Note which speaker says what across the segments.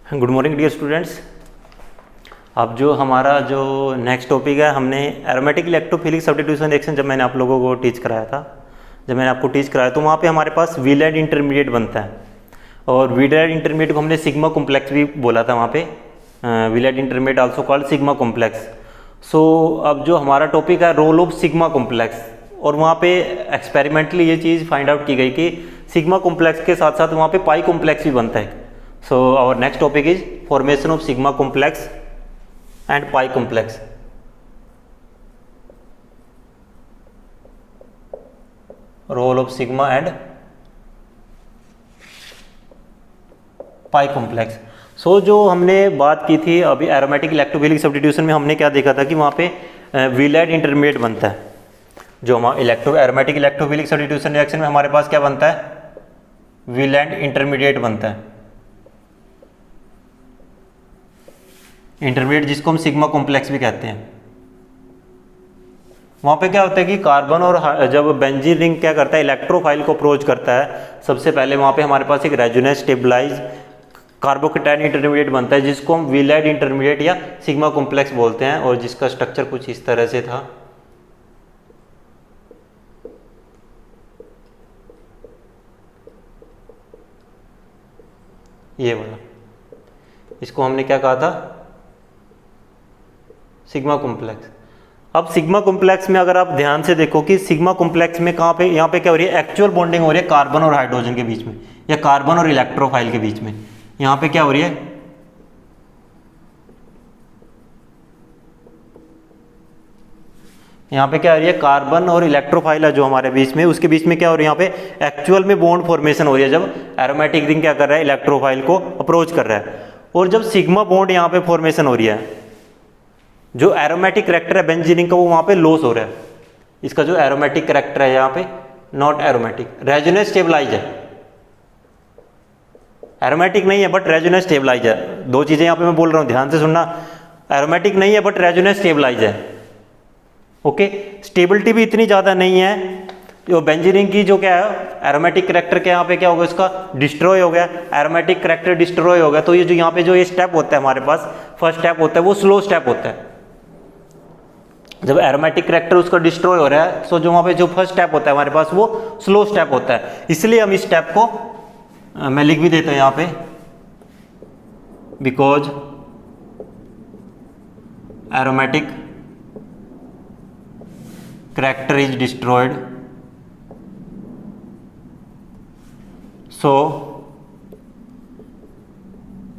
Speaker 1: Good morning dear students. अब जो हमारा जो नेक्स्ट टॉपिक है, हमने एरोमेटिक इलेक्ट्रोफिलिक सब्स्टिट्यूशन रिएक्शन जब मैंने आप लोगों को टीच कराया था, जब मैंने आपको टीच कराया तो वहाँ पे हमारे पास वीलैंड इंटरमीडिएट बनता है और वीलैंड इंटरमीडिएट को हमने सिग्मा कॉम्प्लेक्स भी बोला था वहाँ पे, Wheland intermediate also called sigma complex. So अब जो हमारा टॉपिक है रोल ऑफ सिग्मा कॉम्प्लेक्स, और वहाँ पे एक्सपेरिमेंटली ये चीज़ फाइंड आउट की गई कि सिग्मा कॉम्प्लेक्स के साथ साथ वहाँ पे पाई कॉम्प्लेक्स भी बनता है। So our next topic is formation of sigma complex and pi complex. Role of sigma and pi complex. So जो हमने बात की थी अभी एरोमेटिक इलेक्ट्रोफिलिक सब्स्टिट्यूशन में, हमने क्या देखा था कि वहाँ पे वीलैंड इंटरमीडिएट बनता है। जो हमारा एरोमेटिक इलेक्ट्रोफिलिक सब्स्टिट्यूशन रिएक्शन में हमारे पास क्या बनता है, वीलैंड इंटरमीडिएट बनता है, इंटरमीडिएट जिसको हम सिग्मा कॉम्प्लेक्स भी कहते हैं। वहाँ पे क्या होता है कि कार्बन और जब बेंजीन रिंग क्या करता है, इलेक्ट्रोफाइल को अप्रोच करता है, सबसे पहले वहाँ पे हमारे पास एक रेजोनेंस स्टेबलाइज कार्बोकेटायन इंटरमीडिएट बनता है जिसको हम वीलैंड इंटरमीडिएट या सिग्मा कॉम्प्लेक्स बोलते हैं, और जिसका स्ट्रक्चर कुछ इस तरह से था। ये वाला, इसको हमने क्या कहा था, सिग्मा कॉम्प्लेक्स। अब सिग्मा कॉम्प्लेक्स में अगर आप ध्यान से देखो कि सिग्मा कॉम्प्लेक्स में कहाँ पे, यहाँ पे क्या हो रही है, एक्चुअल बॉन्डिंग हो रही है कार्बन और हाइड्रोजन के बीच में या कार्बन और इलेक्ट्रोफाइल के बीच में। यहाँ पे क्या हो रही है, यहाँ पे क्या हो रही है, कार्बन और इलेक्ट्रोफाइल है जो हमारे बीच में, उसके बीच में क्या हो रही है, यहाँ पे एक्चुअल में बॉन्ड फॉर्मेशन हो रही है जब एरोमेटिक रिंग क्या कर रहा है, इलेक्ट्रोफाइल को अप्रोच कर रहा है। और जब सिग्मा बॉन्ड यहाँ पे फॉर्मेशन हो रही है, जो एरोमेटिक करैक्टर है बेंजीन रिंग का वो वहाँ पे लॉस हो रहा है। इसका जो एरोमेटिक करैक्टर है यहाँ पे नॉट एरोमेटिक, रेजोनेंस स्टेबलाइज है, एरोमेटिक नहीं है बट रेजोनेंस स्टेबलाइज है। दो चीजें यहाँ पे मैं बोल रहा हूँ, ध्यान से सुनना, एरोमेटिक नहीं है बट रेजोनेंस स्टेबलाइज है। ओके, स्टेबिलिटी भी इतनी ज्यादा नहीं है। जो बेंजीन रिंग की जो क्या है एरोमेटिक करैक्टर के यहाँ पे क्या हो गया, उसका डिस्ट्रॉय हो गया, एरोमेटिक करैक्टर डिस्ट्रॉय हो गया। तो ये जो यहाँ पे जो ये स्टेप होता है हमारे पास, फर्स्ट स्टेप होता है वो स्लो स्टेप होता है। जब एरोमेटिक करैक्टर उसका डिस्ट्रॉय हो रहा है, सो जो वहाँ पे जो फर्स्ट स्टेप होता है हमारे पास वो स्लो स्टेप होता है। इसलिए हम इस स्टेप को मैं लिख भी देता हूँ यहाँ पे, because aromatic character is destroyed, so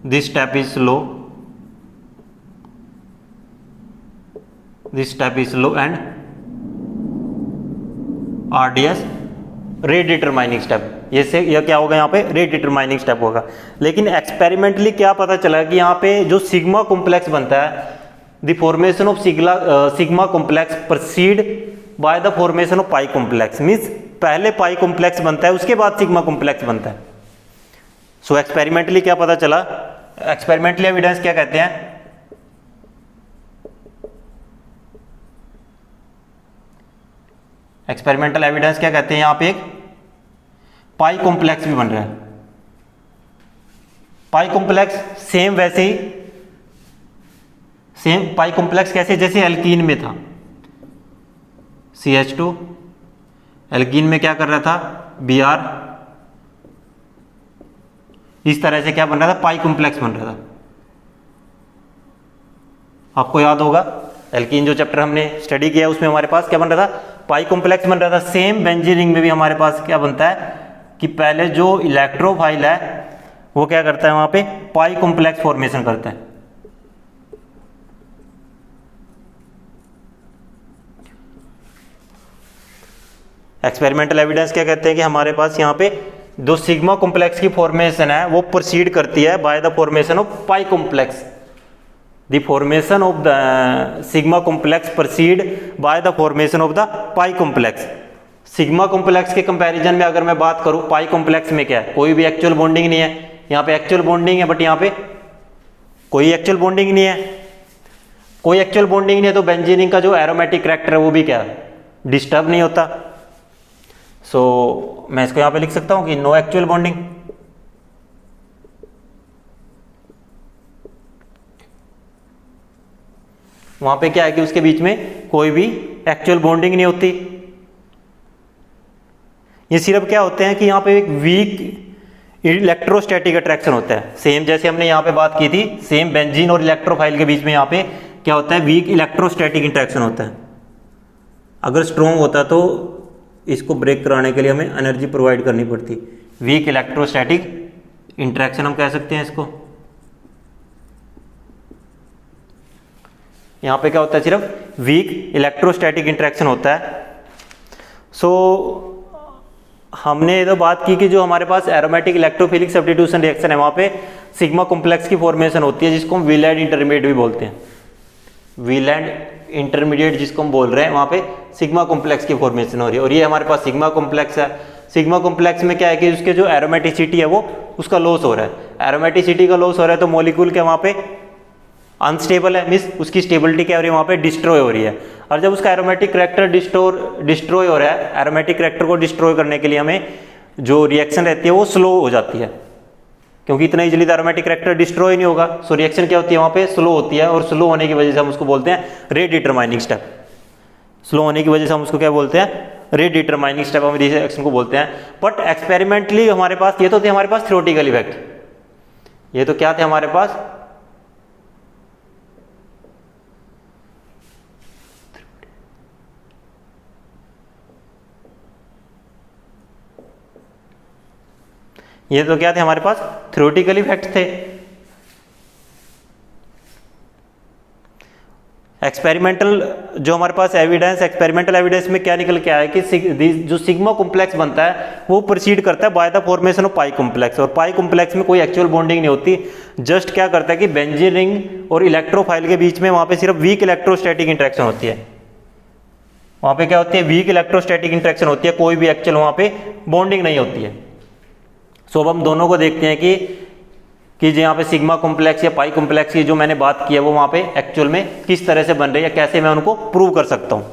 Speaker 1: this step is slow, this step is slow and RDS rate determining step. ये से यह क्या होगा, यहाँ पे रेट डिटरमाइनिंग स्टेप होगा। लेकिन एक्सपेरिमेंटली क्या पता चला कि यहाँ पे जो सिग्मा कॉम्प्लेक्स बनता है, the formation of sigma complex proceed by the formation of pi complex, means पहले पाई कॉम्प्लेक्स बनता है उसके बाद सिग्मा कॉम्प्लेक्स बनता है। सो एक्सपेरिमेंटली क्या पता चला, एक्सपेरिमेंटली एविडेंस क्या कहते हैं, एक्सपेरिमेंटल एविडेंस क्या कहते हैं, यहां पे एक पाई कॉम्प्लेक्स भी बन रहा है। पाई कॉम्प्लेक्स सेम वैसे ही, सेम पाई कॉम्प्लेक्स कैसे, जैसे एल्कीन में था CH2, एल्कीन में क्या कर रहा था Br, इस तरह से क्या बन रहा था, पाई कॉम्प्लेक्स बन रहा था। आपको याद होगा एल्कीन जो चैप्टर हमने स्टडी किया उसमें हमारे पास क्या बन रहा था, पाई कॉम्प्लेक्स बन रहा था। सेम बेंजीन रिंग में भी हमारे पास क्या बनता है कि पहले जो इलेक्ट्रोफाइल है वो क्या करता है, वहां पे पाई कॉम्प्लेक्स फॉर्मेशन करता है। एक्सपेरिमेंटल एविडेंस क्या कहते हैं कि हमारे पास यहाँ पे जो सिग्मा कॉम्प्लेक्स की फॉर्मेशन है वो प्रोसीड करती है by the formation of pi complex. The formation of the sigma complex proceed by the formation of the pi complex. Sigma complex के कंपैरिजन में अगर मैं बात करूं, पाई कॉम्प्लेक्स में क्या है, कोई भी एक्चुअल बॉन्डिंग नहीं है। यहाँ पे एक्चुअल बॉन्डिंग है बट यहाँ पे कोई एक्चुअल बॉन्डिंग नहीं है, कोई एक्चुअल बॉन्डिंग नहीं है, तो बेंजीन रिंग का जो एरोमेटिक करैक्टर है वो भी क्या डिस्टर्ब नहीं होता। सो मैं इसको यहाँ पे लिख सकता हूँ कि नो एक्चुअल बॉन्डिंग, वहां पे क्या है कि उसके बीच में कोई भी एक्चुअल बॉन्डिंग नहीं होती। ये सिर्फ क्या होते हैं कि यहाँ पे एक वीक इलेक्ट्रोस्टैटिक अट्रैक्शन होता है, सेम जैसे हमने यहाँ पे बात की थी, सेम बेंजीन और इलेक्ट्रोफाइल के बीच में यहाँ पे क्या होता है, वीक इलेक्ट्रोस्टैटिक इंट्रैक्शन होता है। अगर स्ट्रॉन्ग होता तो इसको ब्रेक कराने के लिए हमें एनर्जी प्रोवाइड करनी पड़ती। वीक इलेक्ट्रोस्टैटिक इंट्रैक्शन हम कह सकते हैं इसको। यहाँ पे क्या होता है, सिर्फ वीक इलेक्ट्रोस्टैटिक इंट्रैक्शन होता है। सो हमने ये तो बात की कि जो हमारे पास एरोमेटिक इलेक्ट्रोफिलिक सब्स्टिट्यूशन रिएक्शन है वहाँ पे सिग्मा कॉम्प्लेक्स की फॉर्मेशन होती है, जिसको हम विलैंड इंटरमीडिएट भी बोलते हैं। विलैंड इंटरमीडिएट जिसको हम बोल रहे हैं, वहाँ पे सिग्मा कॉम्प्लेक्स की फॉर्मेशन हो रही है, और ये हमारे पास सिग्मा कॉम्प्लेक्स है। सिग्मा कॉम्प्लेक्स में क्या है कि उसके जो एरोमेटिसिटी है वो उसका लॉस हो रहा है। एरोमेटिसिटी का लॉस हो रहा है तो मॉलिक्यूल क्या वहाँ पे अनस्टेबल है, मीन्स उसकी स्टेबिलिटी क्या हो रही है, वहाँ पे डिस्ट्रॉय हो रही है। और जब उसका एरोमेटिक करैक्टर डिस्ट्रॉय हो रहा है, एरोमेटिक करैक्टर को डिस्ट्रॉय करने के लिए हमें जो रिएक्शन रहती है वो स्लो हो जाती है, क्योंकि इतना इजीली तो एरोमेटिक करैक्टर डिस्ट्रॉय नहीं होगा। सो रिएक्शन क्या होती है, वहाँ पे स्लो होती है, और स्लो होने की वजह से हम उसको बोलते हैं रेट डिटरमाइनिंग स्टेप। स्लो होने की वजह से हम उसको क्या बोलते हैं, रेट डिटरमाइनिंग स्टेप हम रिएक्शन को बोलते हैं। बट एक्सपेरिमेंटली हमारे पास ये तो थे हमारे पास थ्योरेटिकल इफेक्ट, ये तो क्या थे हमारे पास ये तो क्या थे हमारे पास थ्योरेटिकल इफेक्ट थे। एक्सपेरिमेंटल जो हमारे पास एविडेंस, एक्सपेरिमेंटल एविडेंस में क्या निकल के आया कि जो सिग्मा कॉम्प्लेक्स बनता है वो प्रोसीड करता है by the formation of pi complex, और पाई कॉम्प्लेक्स में कोई एक्चुअल बॉन्डिंग नहीं होती। जस्ट क्या करता है कि बेंजीन रिंग और इलेक्ट्रोफाइल के बीच में वहां पे सिर्फ वीक इलेक्ट्रोस्टैटिक इंट्रैक्शन होती है। वहां पे क्या होती है, वीक इलेक्ट्रोस्टैटिक इंट्रैक्शन होती है, कोई भी एक्चुअल वहां पे बॉन्डिंग नहीं होती है। सो अब हम दोनों को देखते हैं कि जो यहाँ पे सिग्मा कॉम्प्लेक्स या पाई कॉम्प्लेक्स की जो मैंने बात की है वो वहाँ पे एक्चुअल में किस तरह से बन रही है, कैसे मैं उनको प्रूव कर सकता हूँ।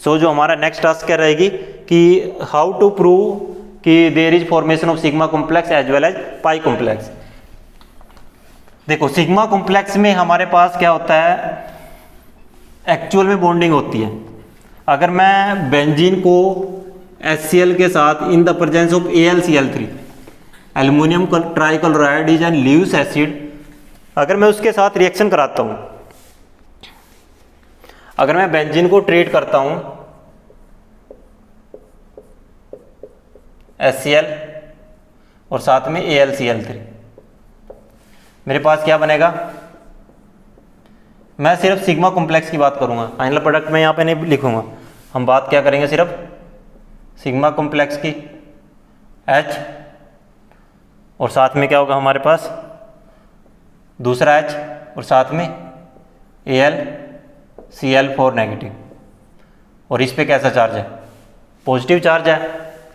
Speaker 1: सो जो हमारा नेक्स्ट टास्क क्या रहेगी कि हाउ टू प्रूव कि there is formation of sigma complex as well as pi complex. देखो सिग्मा कॉम्प्लेक्स में हमारे पास क्या होता है, एक्चुअल में बॉन्डिंग होती है। अगर मैं बेंजीन को HCl के साथ in the presence of AlCl3 aluminium trichloride is an Luce acid, अगर मैं उसके साथ रिएक्शन कराता हूं, अगर मैं बेंजीन को ट्रीट करता हूं HCl और साथ में AlCl3, मेरे पास क्या बनेगा, मैं सिर्फ सिग्मा कॉम्प्लेक्स की बात करूंगा, फाइनल प्रोडक्ट में यहां पे नहीं लिखूंगा। हम बात क्या करेंगे, सिर्फ सिग्मा कॉम्प्लेक्स की, H और साथ में क्या होगा हमारे पास दूसरा H और साथ में AlCl4 नेगेटिव, और इस पे कैसा चार्ज है, पॉजिटिव चार्ज है।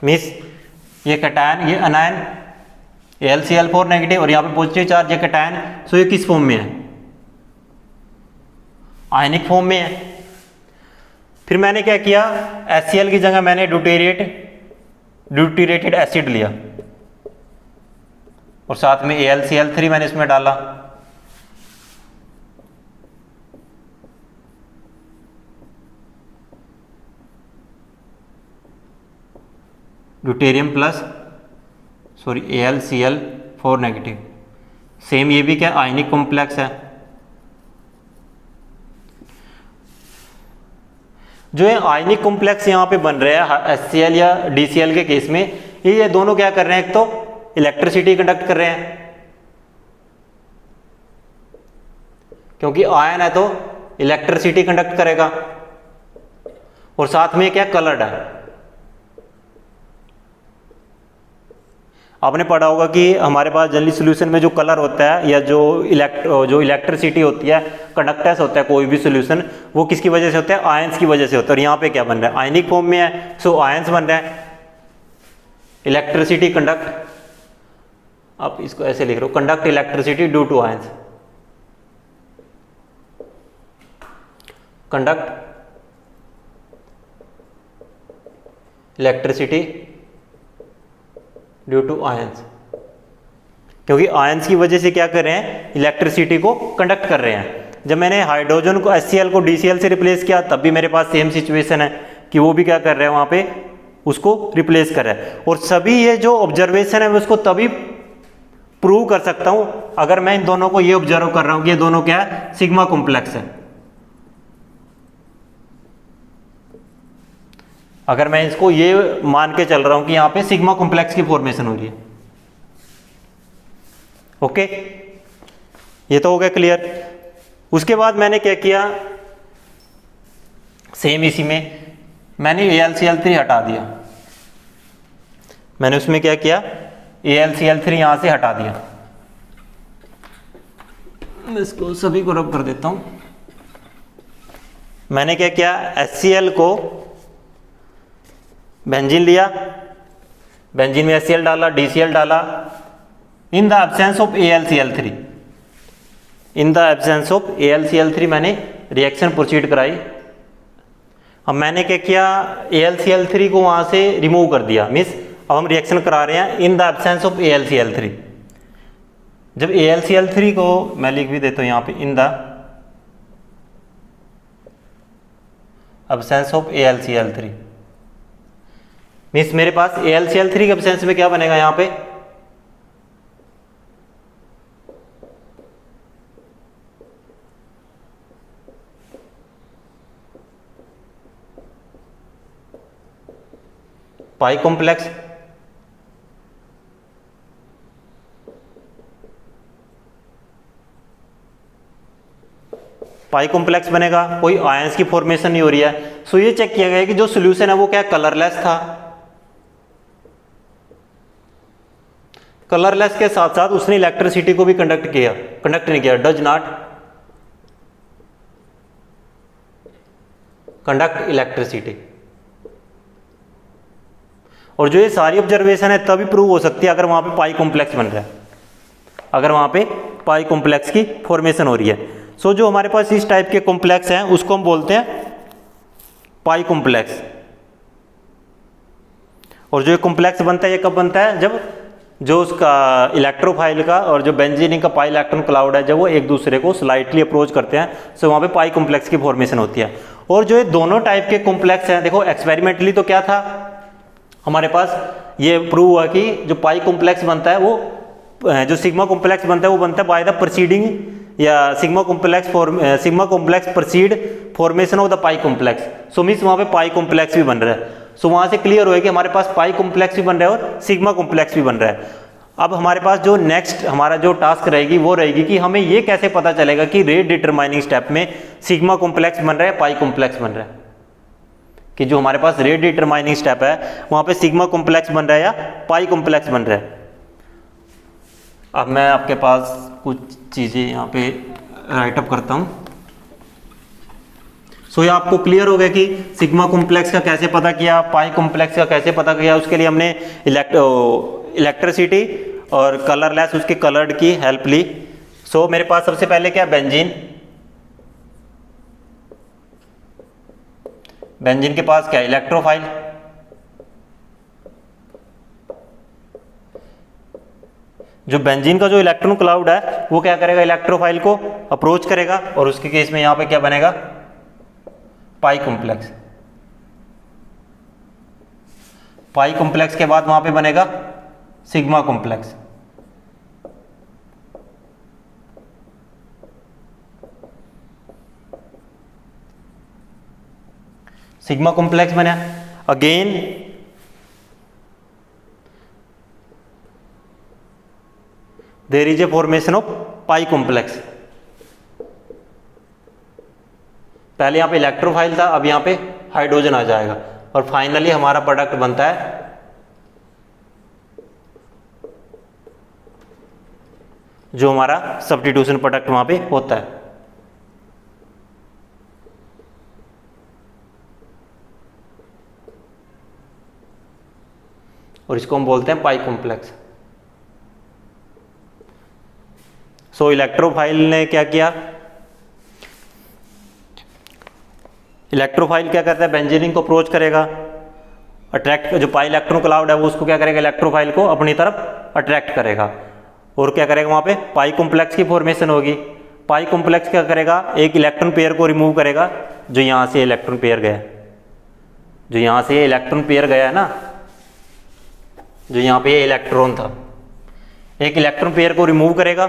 Speaker 1: मीन्स ये कैटायन, ये अनायन AlCl4 नेगेटिव और यहाँ पे पॉजिटिव चार्ज, ये कैटायन। सो ये किस फॉर्म में है, आयनिक फॉर्म में है। फिर मैंने क्या किया, HCl की जगह मैंने ड्यूटेरेटेड एसिड लिया और साथ में AlCl3 मैंने इसमें डाला। Deuterium plus AlCl4 negative. Same ये भी क्या आयनिक कॉम्प्लेक्स है। जो है आयनिक कॉम्प्लेक्स यहाँ पे बन रहे हैं HCl या DCl के केस में, ये दोनों क्या कर रहे हैं, एक तो इलेक्ट्रिसिटी कंडक्ट कर रहे हैं, क्योंकि आयन है तो इलेक्ट्रिसिटी कंडक्ट करेगा, और साथ में क्या कलर्ड है। आपने पढ़ा होगा कि हमारे पास जनरली सॉल्यूशन में जो कलर होता है या जो इलेक्ट्रिसिटी होती है, कंडक्टेंस होता है कोई भी सॉल्यूशन, वो किसकी वजह से होता है, आयंस की वजह से होता है। और यहाँ पे क्या बन रहा है, आयनिक फॉर्म में है, सो आयंस बन रहा है, इलेक्ट्रिसिटी कंडक्ट, आप इसको ऐसे लिख रहे हो, conduct electricity due to ions, conduct electricity due to ions, क्योंकि आयंस की वजह से क्या कर रहे हैं, इलेक्ट्रिसिटी को कंडक्ट कर रहे हैं। जब मैंने हाइड्रोजन को HCl को DCl से रिप्लेस किया तब भी मेरे पास सेम सिचुएशन है कि वो भी क्या कर रहे हैं वहाँ पे उसको रिप्लेस कर रहा है। और सभी ये जो ऑब्जर्वेशन है मैं उसको तभी प्रूव कर सकता हूँ अगर मैं इन दोनों को ये ऑब्जर्व कर रहा हूँ कि ये दोनों क्या है, सिग्मा कॉम्प्लेक्स है। अगर मैं इसको ये मान के चल रहा हूँ कि यहाँ पे सिग्मा कॉम्प्लेक्स की फॉर्मेशन हो रही है। ओके, ये तो हो गया क्लियर। उसके बाद मैंने क्या किया, सेम इसी में मैंने AlCl3 हटा दिया। मैंने उसमें क्या किया, AlCl3 यहां से हटा दिया। मैं इसको सभी को रब कर देता हूं। मैंने क्या किया, HCl को बेंजीन लिया, बेंजीन में HCl डाला, DCl डाला, in the absence of AlCl3, in the absence of AlCl3 मैंने रिएक्शन प्रोसीड कराई। अब मैंने क्या किया, AlCl3 को वहां से रिमूव कर दिया, मीन्स अब हम रिएक्शन करा रहे हैं in the absence of AlCl3। जब AlCl3 को मैं लिख भी देता हूं यहां पे, in the absence of AlCl3, means मेरे पास AlCl3 के एब्सेंस में क्या बनेगा, यहां पे पाई कॉम्प्लेक्स, पाई कॉम्प्लेक्स बनेगा, कोई आयंस की फॉर्मेशन नहीं हो रही है। सो ये चेक किया गया कि जो सॉल्यूशन है वो क्या कलरलेस था। कलरलेस के साथ साथ उसने इलेक्ट्रिसिटी को भी कंडक्ट नहीं किया, डज नॉट कंडक्ट इलेक्ट्रिसिटी। और जो ये सारी ऑब्जर्वेशन है तभी प्रूव हो सकती है अगर वहां पे पाई कॉम्प्लेक्स बन रहा है, अगर वहां पे पाई कॉम्प्लेक्स की फॉर्मेशन हो रही है। सो जो हमारे पास इस टाइप के कॉम्प्लेक्स हैं उसको हम बोलते हैं पाई कॉम्प्लेक्स। और जो ये कॉम्प्लेक्स बनता है ये कब बनता है, जब जो उसका इलेक्ट्रोफाइल का और जो बेंजीन का पाई इलेक्ट्रॉन क्लाउड है जब वो एक दूसरे को स्लाइटली अप्रोच करते हैं, सो वहां पे पाई कॉम्प्लेक्स की फॉर्मेशन होती है। और जो ये दोनों टाइप के कॉम्प्लेक्स हैं, देखो एक्सपेरिमेंटली तो क्या था हमारे पास, ये प्रूव हुआ कि जो पाई कॉम्प्लेक्स बनता है वो जो सिग्मा कॉम्प्लेक्स बनता है वो बनता है बाय द प्रोसीडिंग या sigma complex proceed formation of the pi complex. So means वहां पे पाई कॉम्प्लेक्स भी बन रहा है। सो वहां से क्लियर हुआ कि हमारे पास पाई कॉम्प्लेक्स भी बन रहा है और सिग्मा कॉम्प्लेक्स भी बन रहा है। अब हमारे पास जो नेक्स्ट हमारा जो टास्क रहेगी वो रहेगी कि हमें ये कैसे पता चलेगा कि रेट डिटरमाइनिंग स्टेप में सिग्मा कॉम्प्लेक्स बन रहा है पाई कॉम्प्लेक्स बन रहा है, कि जो हमारे पास रेट डिटरमाइनिंग स्टेप है वहां पे सिग्मा कॉम्प्लेक्स बन रहा है या पाई कॉम्प्लेक्स बन रहा है। अब मैं आपके पास कुछ चीजें यहाँ पे राइट अप करता हूँ। सो ये आपको क्लियर हो गया कि सिग्मा कॉम्प्लेक्स का कैसे पता किया, पाई कॉम्प्लेक्स का कैसे पता किया। उसके लिए हमने इलेक्ट्रिसिटी और कलरलेस उसके कलर्ड की हेल्प ली। सो मेरे पास सबसे पहले क्या, बेंजीन। बेंजीन के पास क्या, इलेक्ट्रोफाइल। जो बेंजीन का जो इलेक्ट्रॉन क्लाउड है वो क्या करेगा, इलेक्ट्रोफाइल को अप्रोच करेगा और उसके केस में यहां पे क्या बनेगा, पाई कॉम्प्लेक्स। पाई कॉम्प्लेक्स के बाद वहां पे बनेगा सिग्मा कॉम्प्लेक्स। सिग्मा कॉम्प्लेक्स बना, again there is a formation of pi complex. पहले यहां पे इलेक्ट्रोफाइल था, अब यहां पे हाइड्रोजन आ जाएगा और फाइनली हमारा प्रोडक्ट बनता है जो हमारा सब्स्टिट्यूशन प्रोडक्ट वहां पे होता है। और इसको हम बोलते हैं पाई कॉम्प्लेक्स। सो इलेक्ट्रोफाइल ने क्या किया, इलेक्ट्रोफाइल क्या करता है, बेंजीन को अप्रोच करेगा, अट्रैक्ट, जो पाई इलेक्ट्रॉन क्लाउड है वो उसको क्या करेगा, इलेक्ट्रोफाइल को अपनी तरफ अट्रैक्ट करेगा और क्या करेगा, वहां पे पाई कॉम्प्लेक्स की फॉर्मेशन होगी। पाई कॉम्प्लेक्स क्या करेगा, एक इलेक्ट्रॉन पेयर को रिमूव करेगा, जो यहाँ से इलेक्ट्रॉन पेयर गया, जो यहाँ से इलेक्ट्रॉन पेयर गया है ना, जो यहाँ पे इलेक्ट्रॉन था, एक इलेक्ट्रॉन पेयर को रिमूव करेगा,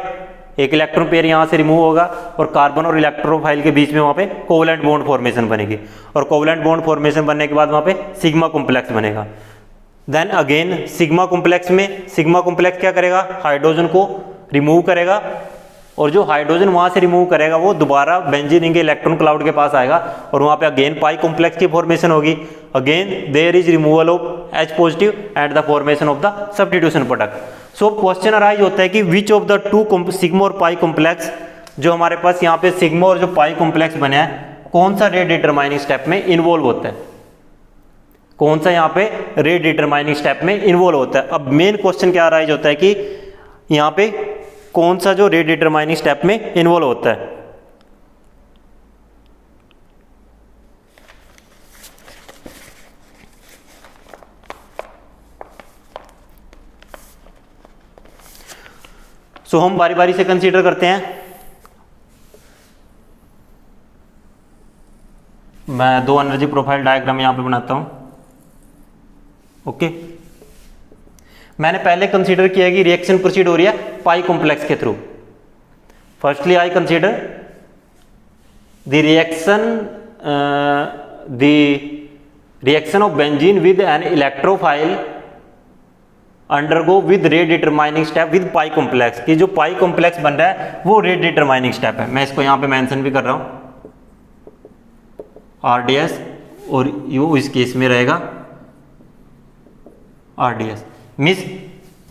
Speaker 1: एक इलेक्ट्रॉन पेयर यहाँ से रिमूव होगा और कार्बन और इलेक्ट्रोफाइल के बीच में वहाँ पे कोवलेंट बॉन्ड फॉर्मेशन बनेगी और कोवलेंट बॉन्ड फॉर्मेशन बनने के बाद वहाँ पे सिग्मा कॉम्प्लेक्स बनेगा। देन अगेन सिग्मा कॉम्प्लेक्स में सिग्मा कॉम्प्लेक्स क्या करेगा, हाइड्रोजन को रिमूव करेगा और जो हाइड्रोजन वहाँ से रिमूव करेगा वो दोबारा बेंजीन रिंग के इलेक्ट्रॉन क्लाउड के पास आएगा और वहाँ पे अगेन पाई कॉम्प्लेक्स की फॉर्मेशन होगी। Again there is removal of H positive at the formation of the substitution product. So question arise होता है कि which of the two sigma और पाई कॉम्प्लेक्स, जो हमारे पास यहाँ पे सिग्मा और जो पाई कॉम्प्लेक्स बने हैं, कौन सा रेट डिटरमाइनिंग स्टेप में इन्वॉल्व होता है, कौन सा यहाँ पे रेट डिटरमाइनिंग स्टेप में इन्वॉल्व होता है। अब मेन क्वेश्चन क्या अराइज होता है कि यहाँ पे कौन सा जो रेट डिटरमाइनिंग स्टेप में इन्वॉल्व होता है। सो हम बारी बारी से कंसीडर करते हैं। मैं दो एनर्जी प्रोफाइल डायग्राम यहां पे बनाता हूं। ओके, मैंने पहले कंसीडर किया कि रिएक्शन प्रोसीड हो रही है पाई कॉम्प्लेक्स के through. Firstly I consider the reaction of benzene with an electrophile undergo with rate determining step with pi complex, की जो पाई कॉम्प्लेक्स बन रहा है वो रेट डिटरमाइनिंग स्टेप है। मैं इसको यहां पे मेंशन भी कर रहा हूं, RDS, और यो इस केस में रहेगा RDS। मिस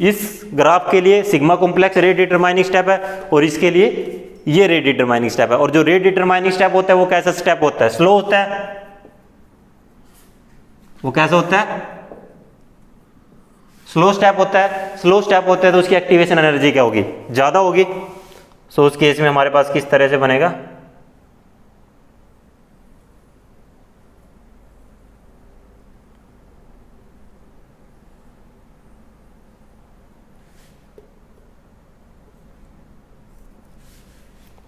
Speaker 1: इस ग्राफ के लिए sigma complex rate determining step है और इसके लिए ये रेट डिटरमाइनिंग स्टेप है। और जो रेट डिटरमाइनिंग स्टेप होता है वो कैसा स्टेप होता है, स्लो होता है। वो कैसा होता है, स्लो स्टेप होता है। स्लो स्टेप होता है तो उसकी एक्टिवेशन एनर्जी क्या होगी, ज्यादा होगी। सो उस केस में हमारे पास किस तरह से बनेगा,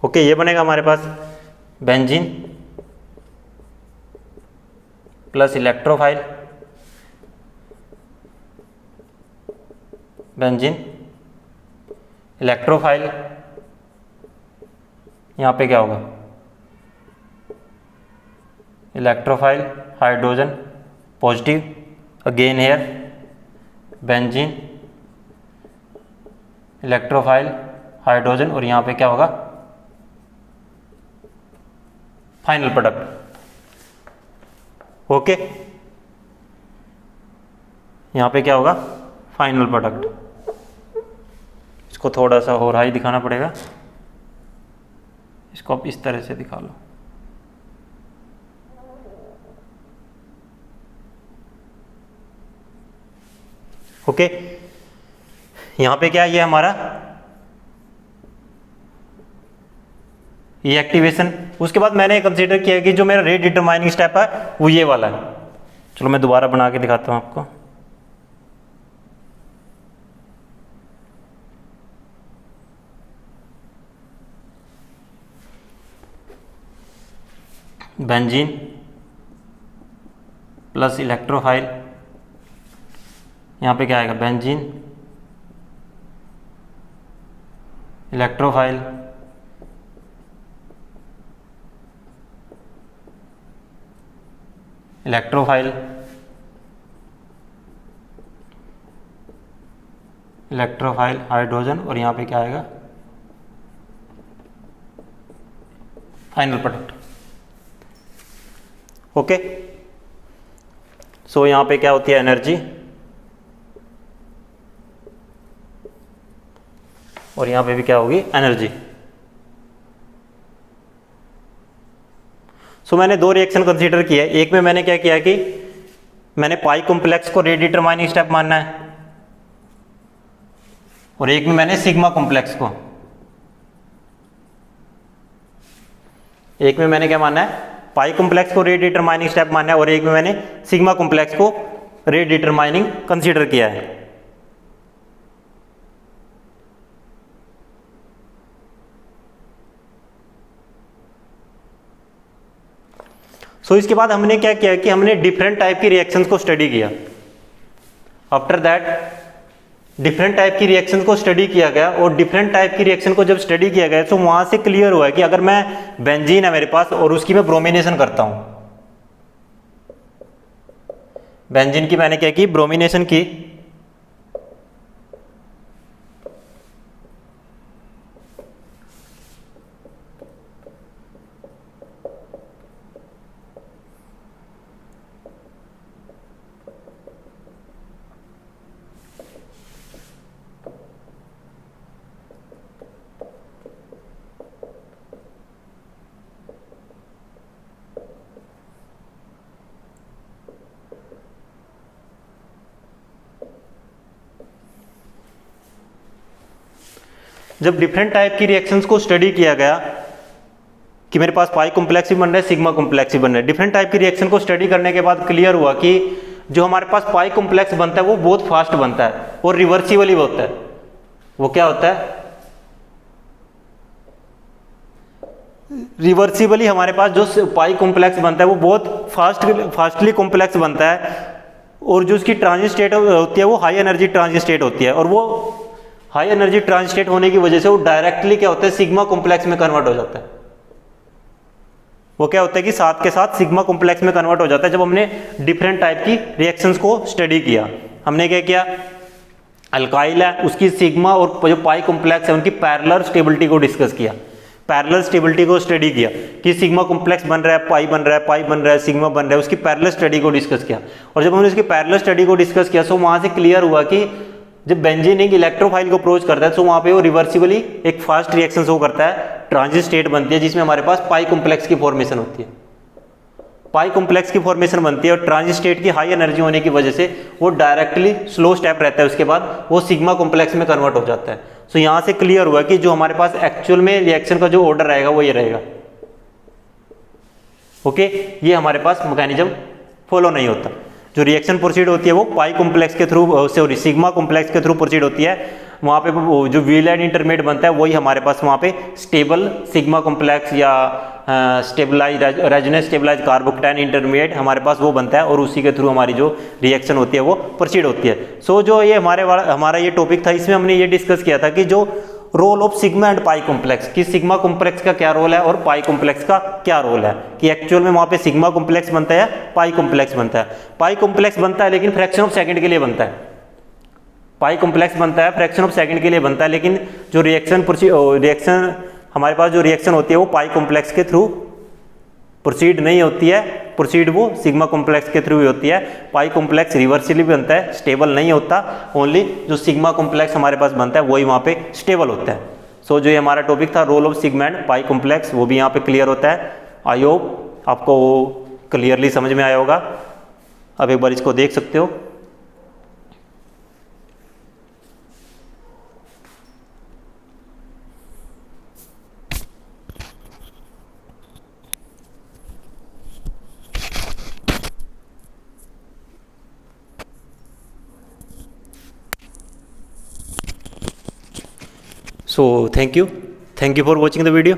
Speaker 1: ओके, ये बनेगा हमारे पास benzene plus electrophile, benzene electrophile, यहाँ पे क्या होगा, electrophile hydrogen positive, again here benzene electrophile hydrogen, और यहाँ पे क्या होगा, फाइनल प्रोडक्ट। ओके, यहाँ पे क्या होगा, फाइनल प्रोडक्ट। इसको थोड़ा सा और हाई दिखाना पड़ेगा, इसको आप इस तरह से दिखा लो। ओके, यहाँ पे क्या है, ये हमारा ये एक्टिवेशन। उसके बाद मैंने कंसीडर किया कि जो मेरा रेट डिटरमाइनिंग स्टेप है वो ये वाला है। चलो मैं दोबारा बना के दिखाता हूं आपको। बेंजीन प्लस इलेक्ट्रोफाइल, यहाँ पे क्या आएगा, benzene electrophile electrophile electrophile hydrogen, और यहाँ पे क्या आएगा, फाइनल प्रोडक्ट। ओके, सो यहाँ पे क्या होती है, एनर्जी, और यहाँ पे भी क्या होगी, एनर्जी। सो मैंने दो रिएक्शन कंसीडर किया है। एक में मैंने क्या किया कि मैंने पाई कॉम्प्लेक्स को रेट डिटरमाइनिंग स्टेप मानना है, और एक में मैंने सिग्मा कॉम्प्लेक्स को, एक में मैंने क्या मानना है, पाई कॉम्प्लेक्स को रेट डिटरमाइनिंग स्टेप मानना है, और एक में मैंने सिग्मा कॉम्प्लेक्स को रेट डिटरमाइनिंग कंसीडर किया है। सो इसके बाद हमने क्या किया कि हमने डिफरेंट टाइप की रिएक्शंस को स्टडी किया। आफ्टर दैट डिफरेंट टाइप की रिएक्शन को स्टडी किया गया, और डिफरेंट टाइप की रिएक्शन को जब स्टडी किया गया तो वहां से क्लियर हुआ है कि अगर मैं बेंजीन है मेरे पास और उसकी मैं ब्रोमिनेशन करता हूं, बेंजीन की मैंने क्या की, ब्रोमिनेशन की, जब डिफरेंट टाइप की रिएक्शंस को स्टडी किया गया कि मेरे पास पाई कॉम्प्लेक्स भी बन रहा है, सिग्मा कॉम्प्लेक्स भी बन रहा है, डिफरेंट टाइप की रिएक्शन को स्टडी करने के बाद क्लियर हुआ कि जो हमारे पास पाई कॉम्प्लेक्स बनता है वो बहुत फास्ट बनता है और रिवर्सिबली होता है। वो क्या होता है, रिवर्सिबली हमारे पास जो पाई कॉम्प्लेक्स बनता है वो बहुत फास्टली कॉम्प्लेक्स बनता है, और जो उसकी ट्रांजिट स्टेट होती है वो हाई एनर्जी ट्रांजिट स्टेट होती है, और वो हाई एनर्जी ट्रांजिट स्टेट होने की वजह से वो डायरेक्टली क्या होता है, सिग्मा कॉम्प्लेक्स में कन्वर्ट हो जाता है। वो क्या होता है कि साथ के साथ सिग्मा कॉम्प्लेक्स में कन्वर्ट हो जाता है। जब हमने डिफरेंट टाइप की रिएक्शंस को स्टडी किया, हमने क्या किया, अल्काइल है उसकी सिग्मा और जो पाई कॉम्प्लेक्स है उनकी पैरेलल स्टेबिलिटी को डिस्कस किया, पैरेलल स्टेबिलिटी को स्टडी किया कि सिग्मा कॉम्प्लेक्स बन रहा है, पाई बन रहा है, पाई बन रहा है, सिग्मा बन रहा है, उसकी पैरेलल स्टडी को डिस्कस किया। और जब हमने उसकी पैरेलल स्टडी को डिस्कस किया तो वहां से क्लियर हुआ कि जब बेंजीन एक इलेक्ट्रोफाइल को अप्रोच करता है तो वहां पे वो रिवर्सिबली एक फास्ट रिएक्शन शो करता है, ट्रांजिट स्टेट बनती है जिसमें हमारे पास पाई कॉम्प्लेक्स की फॉर्मेशन होती है, पाई कॉम्प्लेक्स की फॉर्मेशन बनती है, और ट्रांजिट स्टेट की हाई एनर्जी होने की वजह से वो डायरेक्टली स्लो स्टेप रहता है, उसके बाद वो सिग्मा कॉम्प्लेक्स में कन्वर्ट हो जाता है। सो यहां से क्लियर हुआ कि जो हमारे पास एक्चुअल में रिएक्शन का जो ऑर्डर रहेगा वो ये रहेगा। ओके, ये हमारे पास मैकेनिज्म फॉलो नहीं होता। जो रिएक्शन प्रोसीड होती है वो पाई कॉम्प्लेक्स के थ्रू, सॉरी सिग्मा कॉम्प्लेक्स के थ्रू प्रोसीड होती है। वहाँ पे जो वीलैंड इंटरमीडिएट बनता है वही हमारे पास वहाँ पे स्टेबल सिग्मा कॉम्प्लेक्स या stabilize resonance stabilize carbocation intermediate हमारे पास वो बनता है, और उसी के थ्रू हमारी जो रिएक्शन होती है वो प्रोसीड होती है। सो जो ये हमारा ये टॉपिक था, इसमें हमने ये डिस्कस किया था कि जो role of sigma and pi complex, कि सिग्मा कॉम्प्लेक्स का क्या रोल है और पाई कॉम्प्लेक्स का क्या रोल है, कि एक्चुअल में वहां पे सिग्मा कॉम्प्लेक्स बनता है या पाई कॉम्प्लेक्स बनता है। पाई कॉम्प्लेक्स बनता है लेकिन फ्रैक्शन ऑफ सेकंड के लिए बनता है, पाई कॉम्प्लेक्स बनता है फ्रैक्शन ऑफ सेकंड के लिए बनता है, लेकिन जो रिएक्शन हमारे पास जो रिएक्शन होती है वो पाई कॉम्प्लेक्स के थ्रू प्रोसीड नहीं होती है, प्रोसीड वो सिग्मा कॉम्प्लेक्स के थ्रू ही होती है। पाई कॉम्प्लेक्स रिवर्सिबली बनता है, स्टेबल नहीं होता, ओनली जो सिग्मा कॉम्प्लेक्स हमारे पास बनता है वही वहाँ पे स्टेबल होता है। सो जो ये हमारा टॉपिक था role of sigma and pi complex, वो भी यहाँ पे क्लियर होता है। आई होप आपको वो क्लियरली समझ में आया होगा। अब एक बार इसको देख सकते हो। So thank you for watching the video.